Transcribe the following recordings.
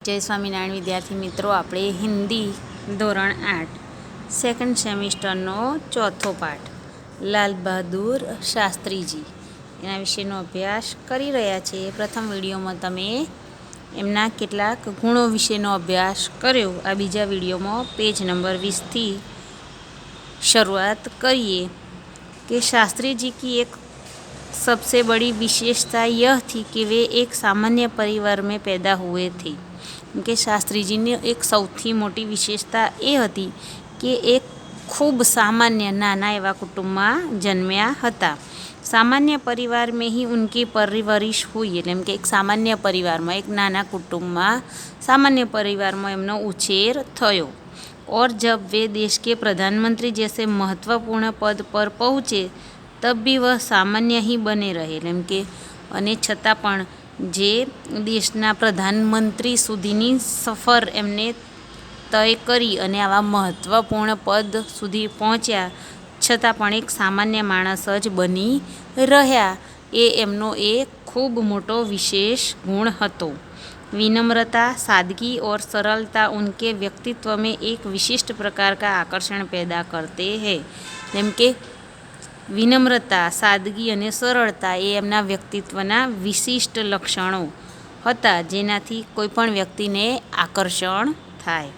જય સ્વામિનારાયણ વિદ્યાર્થી મિત્રો, આપણે હિન્દી ધોરણ 8 સેકન્ડ સેમિસ્ટરનો ચોથો પાઠ લાલ બહાદુર શાસ્ત્રીજી એના વિશેનો અભ્યાસ કરી રહ્યા છીએ. પ્રથમ વિડીયોમાં તમે એમના કેટલાક ગુણો વિશેનો અભ્યાસ કર્યો. આ બીજા વિડીયોમાં પેજ નંબર 20થી શરૂઆત કરીએ कि शास्त्री जी की एक सबसे बड़ी विशेषता यह थी कि वे एक सामान्य परिवार में पैदा हुए थे. કે શાસ્ત્રીજીની એક સૌથી મોટી વિશેષતા એ હતી કે એક ખૂબ સામાન્ય નાના એવા કુટુંબમાં જન્મ્યા હતા. સામાન્ય પરિવાર में ही उनकी परवरिश हुई. એટલે કે એક સામાન્ય પરિવારમાં, એક નાના કુટુંબમાં, સામાન્ય પરિવારમાં એમનો ઉછેર થયો. और जब वे देश के प्रधानमंत्री जैसे महत्वपूर्ण पद पर पहुँचे तब भी वह सामान्य ही बने रहे. એમ કે અને છતાં પણ જે દેશના પ્રધાનમંત્રી સુધીની સફર એમને તય કરી અને આવા મહત્ત્વપૂર્ણ પદ સુધી પહોંચ્યા છતાં પણ એક સામાન્ય માણસ જ બની રહ્યા, એ એમનો એક ખૂબ મોટો વિશેષ ગુણ હતો. विनम्रता, सादगी और सरलता उनके व्यक्तित्व में एक विशिष्ट प्रकार का आकर्षण पैदा करते हैं. જેમ કે વિનમ્રતા, સાદગી અને સરળતા એ એમના વ્યક્તિત્વના વિશિષ્ટ લક્ષણો હતા, જેનાથી કોઈપણ વ્યક્તિને આકર્ષણ થાય.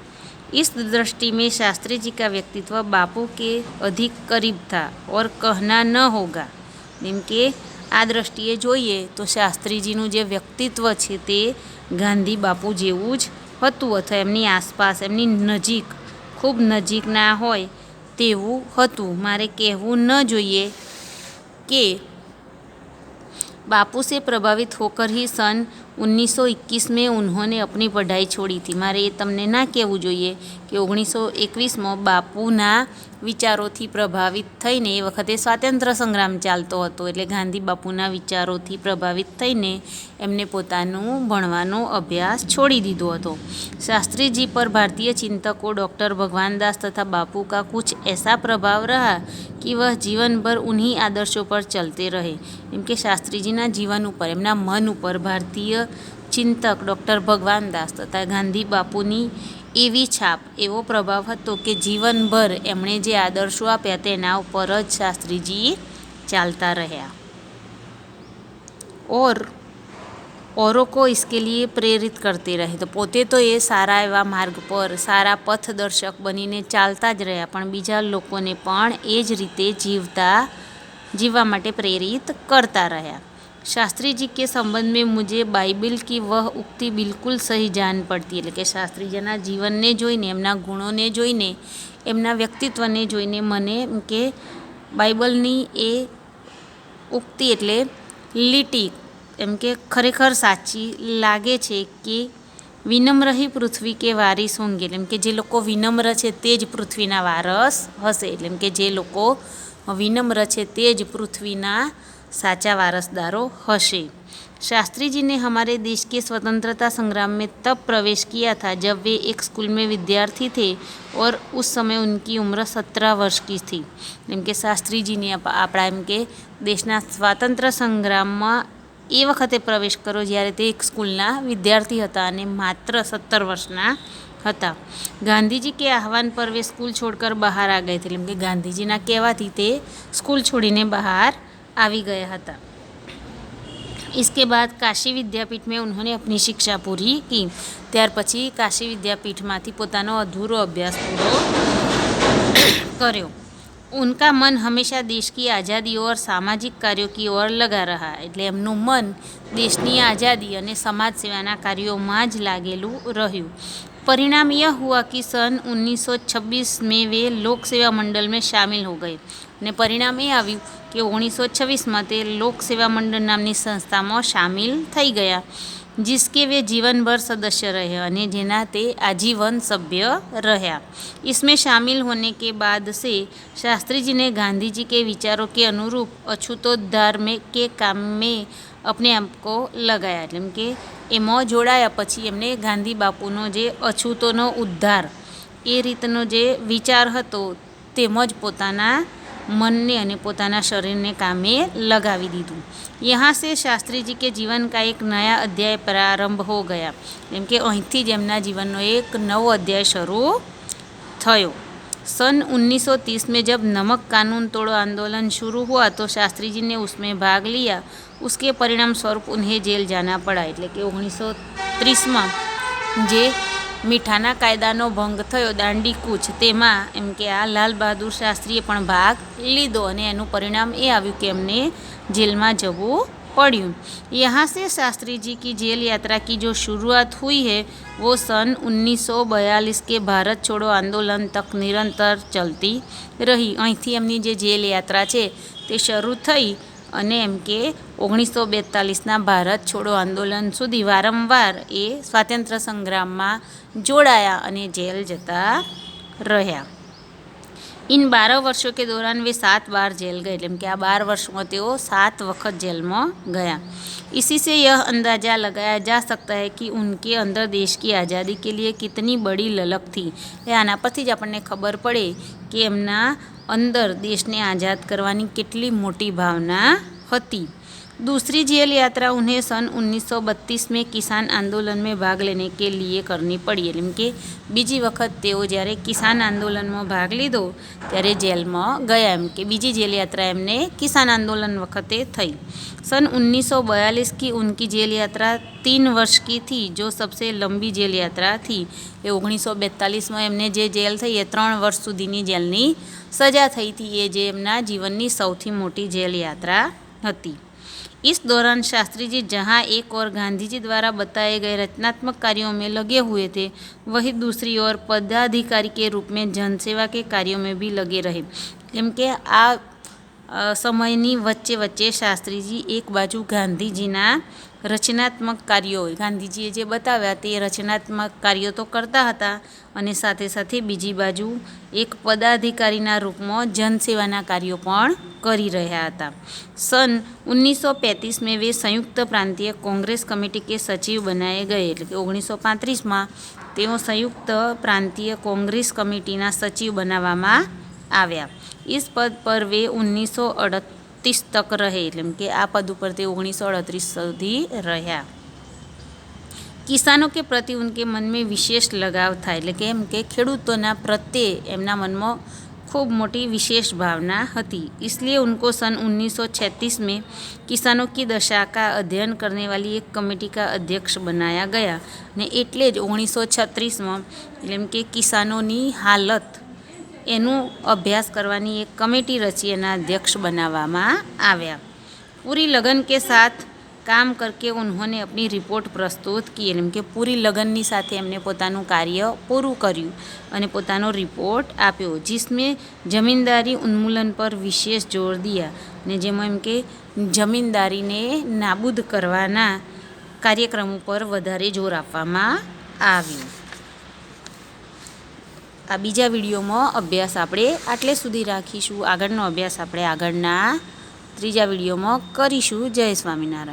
इस दृष्टि में शास्त्री जी का व्यक्तित्व बापू के अधिक करीब था और कहना न होगा. જેમ કે આ દ્રષ્ટિએ જોઈએ તો શાસ્ત્રીજીનું જે વ્યક્તિત્વ છે તે ગાંધી બાપુ જેવું જ હતું, અથવા એમની આસપાસ, એમની નજીક, ખૂબ નજીક ના હોય તેવું હતું. મારે કહેવું ન જોઈએ કે बापू से प्रभावित होकर ही सन 1921 में उन्होंने अपनी पढ़ाई छोड़ी थी. મારે એ તમને ના કહેવું જોઈએ કે 1921માં બાપુના વિચારોથી પ્રભાવિત થઈને, એ વખતે સ્વાતંત્ર્ય સંગ્રામ ચાલતો હતો, એટલે ગાંધી બાપુના વિચારોથી પ્રભાવિત થઈને એમને પોતાનું ભણવાનો અભ્યાસ છોડી દીધો હતો. शास्त्री जी पर भारतीय चिंतकों डॉक्टर भगवान दास तथा बापू का कुछ ऐसा प्रभाव रहा कि वह जीवन भर उन्हीं आदर्शों पर चलते रहे. એમ કે શાસ્ત્રીજીના જીવન ઉપર, એમના મન ઉપર ભારતીય ચિંતક ડૉક્ટર ભગવાન દાસ તથા ગાંધી બાપુની એવી છાપ, એવો પ્રભાવ હતો કે જીવનભર એમણે જે આદર્શો આપ્યા તેના ઉપર જ શાસ્ત્રીજી ચાલતા રહ્યા. औरों को इसके लिए प्रेरित करते रहे. તો પોતે તો એ સારા એવા માર્ગ પર, સારા પથદર્શક બનીને ચાલતા જ રહ્યા, પણ બીજા લોકોને પણ એ જ રીતે जीवा માટે प्रेरित करता रहा. शास्त्री जी के संबंध में मुझे बाइबल की वह उक्ति बिल्कुल सही जान पड़ती. એટલે કે શાસ્ત્રીજીના જીવનને જોઈને, એમના ગુણોને જોઈને, એમના વ્યક્તિત્વને જોઈને મને કે બાઇબલની એ ઉક્તિ એટલે લીટી એમ કે ખરેખર સાચી લાગે છે કે વિનમ્ર ही પૃથ્વી કે વારિસ હોંગે. એમ કે જે લોકો વિનમ્ર છે તે જ પૃથ્વીના વારસ હશે. એટલે કે જે લોકો विनम्र છે તે જ પૃથ્વીના સાચા વારસદારો હશે. शास्त्री जी ने हमारे देश के स्वतंत्रता संग्राम में तब प्रवेश किया था जब वे एक स्कूल में विद्यार्थी थे और उस समय उनकी उम्र 17 वर्ष की थी. એમ કે શાસ્ત્રીજીને આપણા એમ કે દેશના સ્વાતંત્ર્ય સંગ્રામમાં એ વખતે પ્રવેશ કર્યો જ્યારે તે એક સ્કૂલના વિદ્યાર્થી હતા અને માત્ર 17 વર્ષના હતા. ગાંધીજી કે આહવાન પર વે સ્કૂલ છોડકર બહાર આ ગए थे. એટલે કે ગાંધીજીના કહેવાથી તે સ્કૂલ છોડીને બહાર આવી ગયા હતા. इसके बाद काशी विद्यापीठ में उन्होंने अपनी शिक्षा पूरी की. ત્યાર પછી કાશી વિદ્યાપીઠમાંથી પોતાનો અધૂરો અભ્યાસ પૂરો કર્યો. उनका मन हमेशा देश की आज़ादी और सामाजिक कार्यों की ओर लगा रहा. એટલે એમનું મન દેશની આઝાદી અને સમાજ સેવાના કાર્યોમાં જ લાગેલું રહ્યું. परिणाम यह हुआ कि सन 1926 में वे लोक सेवा मंडल में शामिल हो गए. અને પરિણામ એ આવ્યું કે 1926માં તે લોક સેવા મંડળ નામની સંસ્થામાં શામિલ થઈ ગયા, जिसके वे जीवन भर सदस्य रहे અને જેના તે आजीवन सभ्य રહ્યા. इसमें शामिल होने के बाद से शास्त्री जी ने गांधी जी के विचारों के अनुरूप अछूतोद्धार में के काम में अपने आप को लगाया. એટલે કે એમાં જોડાયા પછી એમને ગાંધી બાપુનો જે અછૂતોનો ઉદ્ધાર એ રીતનો જે વિચાર હતો તેમજ પોતાના मनने અને પોતાના શરીરને કામે લગાવી દીધું. यहाँ से शास्त्री जी के जीवन का एक नया अध्याय प्रारंभ हो गया. એમ કે અહીંથી જ એમના જીવનનો એક નવો અધ્યાય શરૂ થયો. सन 1930 में जब नमक कानून तोड़ो आंदोलन शुरू हुआ तो शास्त्री जी ने उसमें भाग लिया. उसके परिणाम स्वरूप उन्हें जेल जाना पड़ा. એટલે કે 1930માં જે મીઠાના કાયદાનો ભંગ થયો, દાંડી કૂચ, તેમાં એમ કે આ લાલ બહાદુર શાસ્ત્રીએ પણ ભાગ લીધો અને એનું પરિણામ એ આવ્યું કે એમને જેલમાં જવું पड़्यूँ. यहाँ से शास्त्री जी की जेल यात्रा की जो शुरुआत हुई है वो सन 1942 के भारत छोड़ो आंदोलन तक निरंतर चलती रही. અહીંથી એમની જે જેલ યાત્રા છે તે શરૂ થઈ અને એમ કે 1942ના ભારત છોડો આંદોલન સુધી વારંવાર એ સ્વાતંત્ર્ય સંગ્રામમાં જોડાયા અને જેલ જતા રહ્યા. इन 12 वर्षों के दौरान वे 7 बार जेल गए. એટલે કે આ 12 વર્ષમાં તેઓ 7 વખત જેલમાં ગયા. इसी से यह अंदाज़ा लगाया जा सकता है कि उनके अंदर देश की आज़ादी के लिए कितनी बड़ी ललक थी. આના પરથી જ આપણને ખબર પડે કે એમના અંદર દેશને આઝાદ કરવાની કેટલી મોટી ભાવના હતી. दूसरी जेल यात्रा उन्हें सन 1932 में किसान आंदोलन में भाग लेने के लिए करनी पड़ी. એમ કે બીજી વખત તેઓ જ્યારે કિસાન આંદોલનમાં ભાગ લીધો ત્યારે જેલમાં ગયા. એમ કે બીજી જેલ યાત્રા એમને કિસાન आंदोलन वखते થઈ. सन 1942 की उनकी जेल यात्रा 3 वर्ष की थी जो सबसे लंबी जेल यात्रा थी. એ 1942માં એમને જે જેલ થઈ એ 3 વર્ષ સુધીની જેલની સજા થઈ હતી. એ જે એમના જીવનની સૌથી મોટી જેલ યાત્રા હતી. इस दौरान शास्त्री जी जहाँ एक और गांधी जी द्वारा बताए गए रचनात्मक कार्यों में लगे हुए थे, वहीं दूसरी ओर पदाधिकारी के रूप में जनसेवा के कार्यों में भी लगे रहे. એમ કે આ સમયની વચ્ચે વચ્ચે શાસ્ત્રીજી એક બાજુ ગાંધીજીના રચનાત્મક કાર્યો, ગાંધીજીએ જે બતાવ્યા તે રચનાત્મક કાર્યો તો કરતા હતા અને સાથે સાથે બીજી બાજુ એક પદાધિકારીના રૂપમાં જનસેવાના કાર્યો પણ કરી રહ્યા હતા. सन 1935 में वे संयुक्त प्रांतीय कांग्रेस कमेटी के सचिव बनाए गए. એટલે કે 1935માં તેઓ સંયુક્ત પ્રાંતીય કોંગ્રેસ કમિટીના સચિવ બનાવવામાં આવ્યા. इस पद पर वे 1938 तक रहे. એટલે કે આ પદ ઉપર તે 1938 સુધી રહ્યા. કિસાનો કે પ્રતિ ઉનકે મન में વિશેષ લગાવ થાય. એટલે કે એમ કે ખેડૂતોના પ્રત્યે એમના મનમાં खूब मोटी विशेष भावना थी. इसलिए उनको सन 1936 में किसानों की दशा का अध्ययन करने वाली एक कमेटी का अध्यक्ष बनाया गया. ने एटले ज 1936માં એમ કે કિસાનોની હાલત એનું અભ્યાસ કરવાની એક કમિટી રચી એના અધ્યક્ષ બનાવવામાં આવ્યા. पूरी लगन के साथ काम करके उन्होंने अपनी रिपोर्ट प्रस्तुत की. એમ કે પૂરી લગનની સાથે એમને પોતાનું કાર્ય પૂરું કર્યું અને પોતાનો રિપોર્ટ આપ્યો. जिसमें જમીનદારી ઉન્મૂલન પર વિશેષ જોર દિયા. ને જેમાં એમ કે જમીનદારીને નાબૂદ કરવાના કાર્યક્રમ ઉપર વધારે જોર આપવામાં આવ્યું. આ બીજા વિડીયોમાં અભ્યાસ આપણે આટલે સુધી રાખીશું. આગળનો અભ્યાસ આપણે આગળના ત્રીજા વિડીયોમાં કરીશું. જય સ્વામિનારાયણ.